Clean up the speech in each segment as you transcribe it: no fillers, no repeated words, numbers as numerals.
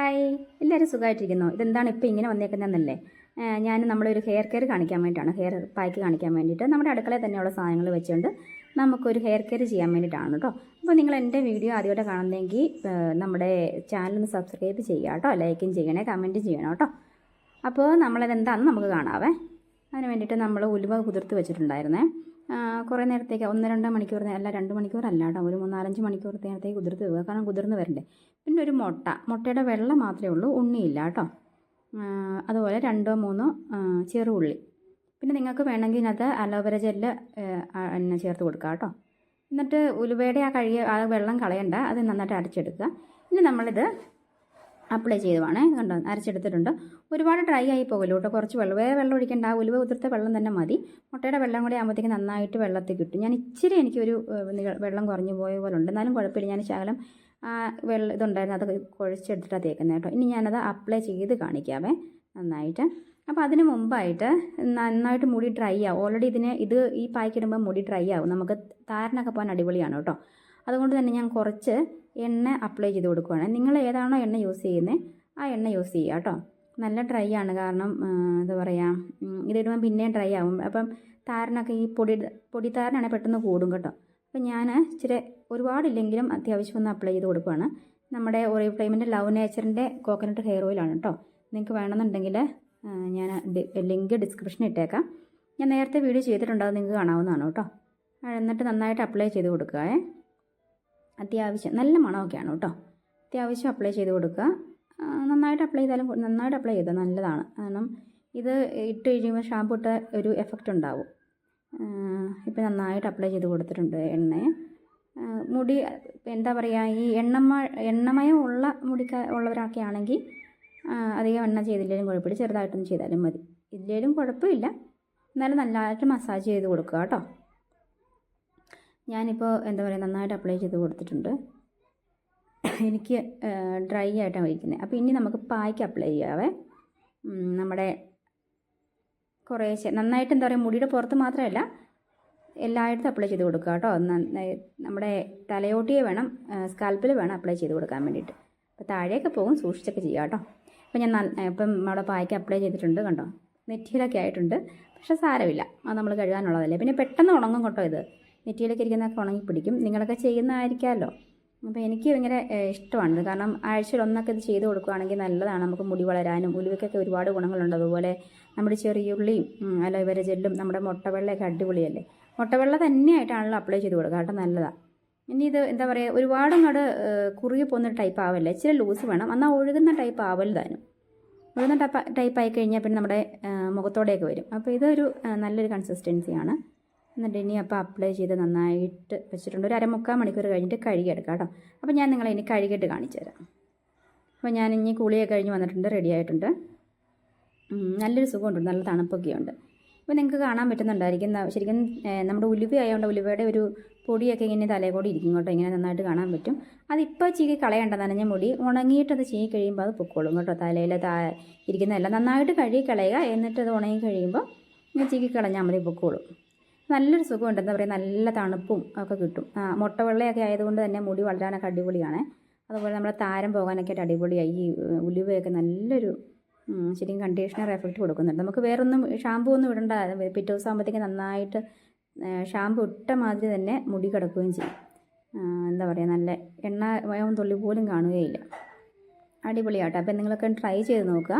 Hi, എല്ലാവരും സുഖമായിട്ടിരിക്കുന്നു. ഇതെന്താണ് ഇപ്പോൾ ഇങ്ങനെ വന്നേക്കുന്നതെന്നല്ലേ? ഞാൻ നമ്മളൊരു ഹെയർ കെയർ കാണിക്കാൻ വേണ്ടിയിട്ടാണ്, ഹെയർ പാക്ക് കാണിക്കാൻ വേണ്ടിയിട്ട് നമ്മുടെ അടുക്കളയിൽ തന്നെയുള്ള സാധനങ്ങൾ വെച്ചുകൊണ്ട് നമുക്കൊരു ഹെയർ കെയർ ചെയ്യാൻ വേണ്ടിയിട്ടാണ് കേട്ടോ. അപ്പോൾ നിങ്ങൾ എൻ്റെ വീഡിയോ ആദ്യമായിട്ട് കാണുന്നെങ്കിൽ നമ്മുടെ ചാനലൊന്ന് സബ്സ്ക്രൈബ് ചെയ്യുക കേട്ടോ, ലൈക്കും ചെയ്യണേ, കമൻറ്റും ചെയ്യണം കേട്ടോ. അപ്പോൾ നമ്മളതെന്താണെന്ന് നമുക്ക് കാണാവേ. അതിന് വേണ്ടിയിട്ട് നമ്മൾ ഉലുവ കുതിർത്ത് വെച്ചിട്ടുണ്ടായിരുന്നേ. കുറേ നേരത്തേക്ക് 1-2 മണിക്കൂർ, അല്ല 2 മണിക്കൂറല്ല കേട്ടോ, ഒരു 3-4-5 മണിക്കൂർ നേരത്തേക്ക് കുതിർത്ത് വെക്കുക, കാരണം കുതിർന്ന് വരണ്ടേ. പിന്നെ ഒരു മുട്ടയുടെ വെള്ളം മാത്രമേ ഉള്ളൂ, ഉണ്ണിയില്ല കേട്ടോ. അതുപോലെ 2-3 ചെറുള്ളി. പിന്നെ നിങ്ങൾക്ക് വേണമെങ്കിൽ ഇതിനകത്ത് അലോവേര ജെല്ല് ചേർത്ത് കൊടുക്കുക കേട്ടോ. എന്നിട്ട് ഉലുവയുടെ ആ വെള്ളം കളയണ്ട, അത് നന്നായിട്ട് അരച്ചെടുക്കുക. ഇനി നമ്മളിത് അപ്ലൈ ചെയ്തുവാണേ, കണ്ടോ, അരച്ചെടുത്തിട്ടുണ്ട്. ഒരുപാട് ഡ്രൈ ആയി പോകല്ലോ കേട്ടോ, കുറച്ച് വെള്ളം ഒഴിക്കേണ്ട, ആ ഉലുവ കുതിർത്ത വെള്ളം തന്നെ മതി. മുട്ടയുടെ വെള്ളം കൂടി ആകുമ്പോഴത്തേക്ക് നന്നായിട്ട് വെള്ളത്തിൽ കിട്ടും. ഞാൻ ഇച്ചിരി എനിക്കൊരു വെള്ളം കുറഞ്ഞു പോയ പോലെ ഉണ്ട്, എന്നാലും കുഴപ്പമില്ല. ഞാൻ ശകലം ഇതുണ്ടായിരുന്നു, അത് കുഴച്ചെടുത്തിട്ടാണ് തേക്കുന്നത് കേട്ടോ. ഇനി ഞാനത് അപ്ലൈ ചെയ്ത് കാണിക്കാവേ നന്നായിട്ട്. അപ്പോൾ അതിന് മുമ്പായിട്ട് നന്നായിട്ട് മുടി ഡ്രൈ ആവും. ഓൾറെഡി ഈ പായ്ക്കിടുമ്പോൾ മുടി ഡ്രൈ ആവും, നമുക്ക് താരനൊക്കെ പോകാൻ അടിപൊളിയാണ് കേട്ടോ. അതുകൊണ്ട് തന്നെ ഞാൻ കുറച്ച് എണ്ണ അപ്ലൈ ചെയ്ത് കൊടുക്കുകയാണ്. നിങ്ങൾ ഏതാണോ എണ്ണ യൂസ് ചെയ്യുന്നത് ആ എണ്ണ യൂസ് ചെയ്യുക കേട്ടോ. നല്ല ഡ്രൈ ആണ്, കാരണം എന്താ പറയുക, ഇതിടുമ്പോൾ പിന്നെയും ഡ്രൈ ആവും. അപ്പം താരനൊക്കെ ഈ പൊടി താരനാണെങ്കിൽ പെട്ടെന്ന് കൂടും കേട്ടോ. അപ്പം ഞാൻ ഇച്ചിരി ഒരുപാടില്ലെങ്കിലും അത്യാവശ്യം ഒന്ന് അപ്ലൈ ചെയ്ത് കൊടുക്കുകയാണ്. നമ്മുടെ ഒറിഫ്ലെയിമിൻ്റെ ലവ് നേച്ചറിൻ്റെ കോക്കനട്ട് ഹെയർ ഓയിലാണ് കേട്ടോ. നിങ്ങൾക്ക് വേണമെന്നുണ്ടെങ്കിൽ ഞാൻ ലിങ്ക് ഡിസ്ക്രിപ്ഷനിൽ ഇട്ടേക്കാം. ഞാൻ നേരത്തെ വീഡിയോ ചെയ്തിട്ടുണ്ട്, അത് നിങ്ങൾക്ക് കാണാവുന്നതാണ് കേട്ടോ. എന്നിട്ട് നന്നായിട്ട് അപ്ലൈ ചെയ്ത് കൊടുക്കുക. അത്യാവശ്യം നല്ല മണമൊക്കെയാണ് കേട്ടോ. അത്യാവശ്യം അപ്ലൈ ചെയ്ത് കൊടുക്കുക. നന്നായിട്ട് അപ്ലൈ ചെയ്താൽ നല്ലതാണ്, കാരണം ഇത് ഇട്ട് കഴിയുമ്പോൾ ഷാമ്പു ഇട്ട ഒരു എഫക്റ്റ് ഉണ്ടാവും. ഇപ്പം നന്നായിട്ട് അപ്ലൈ ചെയ്ത് കൊടുത്തിട്ടുണ്ട് എണ്ണയെ. മുടി എന്താ പറയുക, ഈ എണ്ണമയം ഉള്ള ഉള്ളവരൊക്കെ ആണെങ്കിൽ അധികം എണ്ണ ചെയ്തില്ലെങ്കിലും കുഴപ്പമില്ല, ചെറുതായിട്ടൊന്നും ചെയ്താലും മതി. ഇല്ലെങ്കിലും കുഴപ്പമില്ല, എന്നാലും നല്ലതായിട്ട് മസാജ് ചെയ്ത് കൊടുക്കുക കേട്ടോ. ഞാനിപ്പോൾ എന്താ പറയുക, നന്നായിട്ട് അപ്ലൈ ചെയ്ത് കൊടുത്തിട്ടുണ്ട്. എനിക്ക് ഡ്രൈ ആയിട്ടാണ് വയ്ക്കുന്നത്. അപ്പോൾ ഇനി നമുക്ക് പായ്ക്ക് അപ്ലൈ ചെയ്യാവേ. നമ്മുടെ കുറേശ്ശെ നന്നായിട്ട് എന്താ പറയുക, മുടിയുടെ പുറത്ത് മാത്രമല്ല എല്ലായിടത്തും അപ്ലൈ ചെയ്ത് കൊടുക്കുക കേട്ടോ. നമ്മുടെ തലയോട്ടിയെ വേണം, സ്കാൽപ്പിൽ വേണം അപ്ലൈ ചെയ്ത് കൊടുക്കാൻ വേണ്ടിയിട്ട്. അപ്പോൾ താഴെയൊക്കെ പോകും, സൂക്ഷിച്ചൊക്കെ ചെയ്യുക കേട്ടോ. അപ്പോൾ ഞാൻ ഇപ്പം നമ്മുടെ പായ്ക്ക് അപ്ലൈ ചെയ്തിട്ടുണ്ട്, കണ്ടോ, നെറ്റിയിലൊക്കെ ആയിട്ടുണ്ട്. പക്ഷേ സാരമില്ല, അത് നമ്മൾ കഴുകാനുള്ളതല്ലേ. പിന്നെ പെട്ടെന്ന് ഉണങ്ങും കേട്ടോ, ഇത് നെറ്റിയിലൊക്കെ ഇരിക്കുന്നതൊക്കെ ഉണങ്ങി പിടിക്കും. നിങ്ങളൊക്കെ ചെയ്യുന്നതായിരിക്കാമല്ലോ. അപ്പോൾ എനിക്ക് ഭയങ്കര ഇഷ്ടമാണ്, കാരണം ആഴ്ചയിൽ ഒന്നൊക്കെ ഇത് ചെയ്ത് കൊടുക്കുകയാണെങ്കിൽ നല്ലതാണ്. നമുക്ക് മുടി വളരാനും ഉലുവയ്ക്കൊക്കെ ഒരുപാട് ഗുണങ്ങളുണ്ട്. അതുപോലെ നമ്മുടെ ചെറിയുള്ളിയും അലോവേര ജെല്ലും നമ്മുടെ മുട്ടവെള്ളയൊക്കെ അടിപൊളിയല്ലേ. മുട്ടവെള്ള തന്നെയായിട്ടാണല്ലോ അപ്ലൈ ചെയ്ത് കൊടുക്കുക കേട്ടോ, നല്ലതാണ്. ഇനി ഇത് എന്താ പറയുക, ഒരുപാട് അങ്ങോട്ട് കുറുകി പോകുന്ന ടൈപ്പ് ആവല്ലേ, ഇച്ചിരി ലൂസ് വേണം, എന്നാൽ ഒഴുകുന്ന ടൈപ്പ് ആവരുതാനും. ഒഴുകുന്ന ടൈപ്പ് ആയി കഴിഞ്ഞാൽ പിന്നെ നമ്മുടെ മുഖത്തോടെയൊക്കെ വരും. അപ്പോൾ ഇതൊരു നല്ലൊരു കൺസിസ്റ്റൻസിയാണ്. എന്നിട്ട് ഇനി അപ്പോൾ അപ്ലൈ ചെയ്ത് നന്നായിട്ട് വെച്ചിട്ടുണ്ട്. ഒരു 1/4 മണിക്കൂർ കഴിഞ്ഞിട്ട് കഴുകിയെടുക്കാം കേട്ടോ. അപ്പോൾ ഞാൻ നിങ്ങളെ ഇനി കഴുകിയിട്ട് കാണിച്ചു തരാം. അപ്പോൾ ഞാൻ ഇനി കുളിയൊക്കെ കഴിഞ്ഞ് വന്നിട്ടുണ്ട്, റെഡി ആയിട്ടുണ്ട്. നല്ലൊരു സുഖമുണ്ട്, നല്ല തണുപ്പൊക്കെ ഉണ്ട്. അപ്പോൾ നിങ്ങൾക്ക് കാണാൻ പറ്റുന്നുണ്ടായിരിക്കും, ശരിക്കും നമ്മുടെ ഉലുവ ആയതുകൊണ്ട് ഉലുവയുടെ ഒരു പൊടിയൊക്കെ ഇങ്ങനെ തലയിൽ കൂടി ഇരിക്കും കേട്ടോ, ഇങ്ങനെ നന്നായിട്ട് കാണാൻ പറ്റും. അതിപ്പോൾ ചീകി കളയേണ്ട, നനഞ്ഞ മുടി ഉണങ്ങിയിട്ട് അത് ചീകി കഴിയുമ്പോൾ അത് പൊക്കോളും കേട്ടോ. തലയിൽ ഇരിക്കുന്നതല്ല, നന്നായിട്ട് കഴുകി കളയുക. എന്നിട്ട് അത് ഉണങ്ങി കഴിയുമ്പോൾ ഇങ്ങനെ ചീകി കളഞ്ഞാൽ മതി, പൊക്കോളും. നല്ലൊരു സുഖമുണ്ട്, എന്താ പറയുക, നല്ല തണുപ്പും ഒക്കെ കിട്ടും. മുട്ടവെള്ളയൊക്കെ ആയതുകൊണ്ട് തന്നെ മുടി വളരാനൊക്കെ അടിപൊളിയാണ്. അതുപോലെ നമ്മുടെ താരം പോകാനൊക്കെ ആയിട്ട് അടിപൊളിയായി. ഈ ഉലുവയൊക്കെ നല്ലൊരു ശരിക്കും കണ്ടീഷണർ എഫക്റ്റ് കൊടുക്കുന്നുണ്ട്. നമുക്ക് വേറൊന്നും ഷാമ്പൂ ഒന്നും ഇടണ്ട, പിറ്റേ ദിവസം ആകുമ്പോഴത്തേക്ക് നന്നായിട്ട് ഷാമ്പൂ ഇട്ട മാതിരി തന്നെ മുടി കിടക്കുകയും ചെയ്യും. എന്താ പറയുക, നല്ല എണ്ണ തുള്ളി പോലും കാണുകയില്ല, അടിപൊളിയാട്ടോ. അപ്പം നിങ്ങളൊക്കെ ട്രൈ ചെയ്ത് നോക്കുക.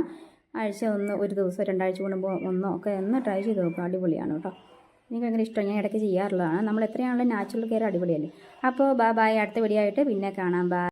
ആഴ്ച ഒരു ദിവസം 2 ആഴ്ച കൂടുമ്പോൾ ഒക്കെ ഒന്ന് ട്രൈ ചെയ്ത് നോക്കുക, അടിപൊളിയാണ് കേട്ടോ. എനിക്ക് ഭയങ്കര ഇഷ്ടമാണ്, ഞാൻ ഇടയ്ക്ക് ചെയ്യാറുള്ളതാണ്. നമ്മൾ എത്രയാണല്ലോ നാച്ചുറൽ കെയർ അടിപൊളിയല്ലേ. അപ്പോൾ ബൈ, അടുത്ത വീഡിയോ ആയിട്ട് പിന്നെ കാണാം. ബൈ.